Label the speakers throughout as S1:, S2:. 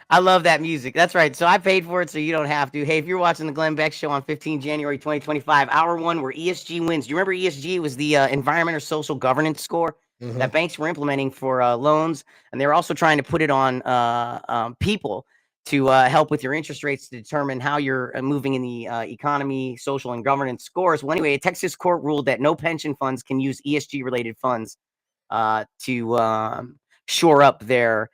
S1: I love that music. That's right. So I paid for it so you don't have to. Hey, if you're watching the Glenn Beck Show on 15 January 2025, hour one where ESG wins. Do you remember ESG was the environment or social governance score that banks were implementing for loans? And they were also trying to put it on people to help with your interest rates to determine how you're moving in the economy, social, and governance scores. Well, anyway, a Texas court ruled that no pension funds can use ESG-related funds to shore up their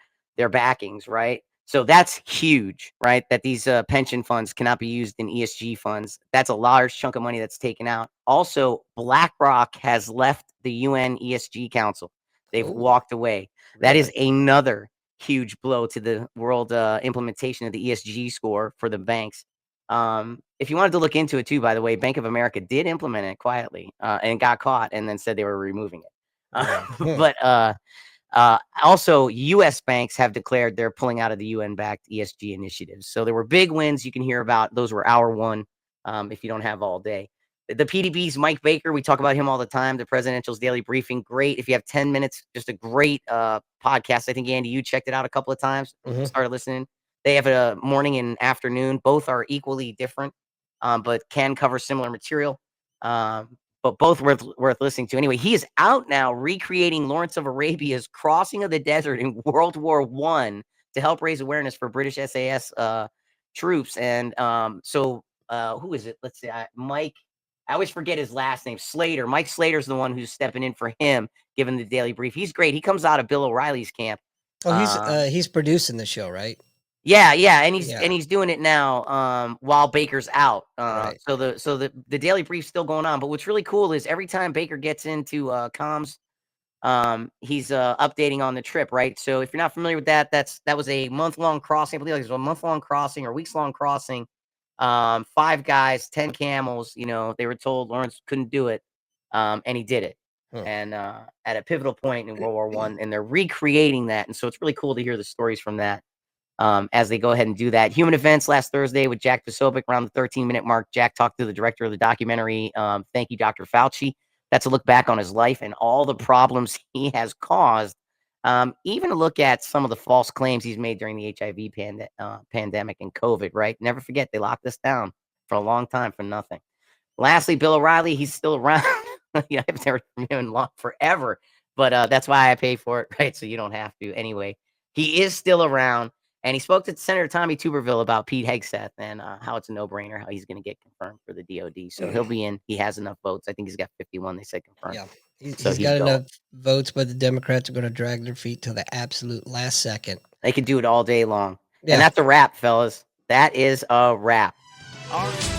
S1: backings, right? So that's huge, right? That these pension funds cannot be used in ESG funds. That's a large chunk of money that's taken out. Also, BlackRock has left the UN ESG Council. They've walked away. That is another huge blow to the world implementation of the ESG score for the banks. If you wanted to look into it too, by the way, Bank of America did implement it quietly and got caught and then said they were removing it. But also, U.S. banks have declared they're pulling out of the UN-backed ESG initiatives. So there were big wins you can hear about. Those were hour one if you don't have all day. The PDB's Mike Baker, we talk about him all the time, the Presidential's Daily Briefing. Great. If you have 10 minutes, just a great podcast. I think, Andy, you checked it out a couple of times, started listening. They have a morning and afternoon. Both are equally different, but can cover similar material. But both worth listening to. Anyway, he is out now recreating Lawrence of Arabia's crossing of the desert in World War I to help raise awareness for British SAS troops. And so who is it? Let's see, Mike. I always forget his last name. Slater. Mike Slater's the one who's stepping in for him, giving the daily brief. He's great. He comes out of Bill O'Reilly's camp.
S2: Oh, he's producing the show, right?
S1: Yeah, and he's doing it now while Baker's out. So the daily brief's still going on. But what's really cool is every time Baker gets into comms, he's updating on the trip, right? So if you're not familiar with that, that was a month-long crossing. I believe it was a month-long crossing or weeks-long crossing. 5 guys, 10 camels. You know, they were told Lawrence couldn't do it, and he did it. And at a pivotal point in World War I, and they're recreating that. And so it's really cool to hear the stories from that. As they go ahead and do that. Human Events last Thursday with Jack Posobiec around the 13-minute mark. Jack talked to the director of the documentary. Thank you, Dr. Fauci. That's a look back on his life and all the problems he has caused. Even a look at some of the false claims he's made during the HIV pandemic and COVID, right? Never forget, they locked us down for a long time for nothing. Lastly, Bill O'Reilly, he's still around. Yeah, I haven't heard from him in forever, but that's why I pay for it, right? So you don't have to. Anyway, he is still around. And he spoke to Senator Tommy Tuberville about Pete Hegseth and how it's a no-brainer, how he's going to get confirmed for the DOD. So he'll be in. He has enough votes. I think he's got 51. They said confirmed.
S2: Yeah, he's got enough votes, but the Democrats are going to drag their feet till the absolute last second.
S1: They could do it all day long. Yeah. And that's a wrap, fellas. That is a wrap. All right.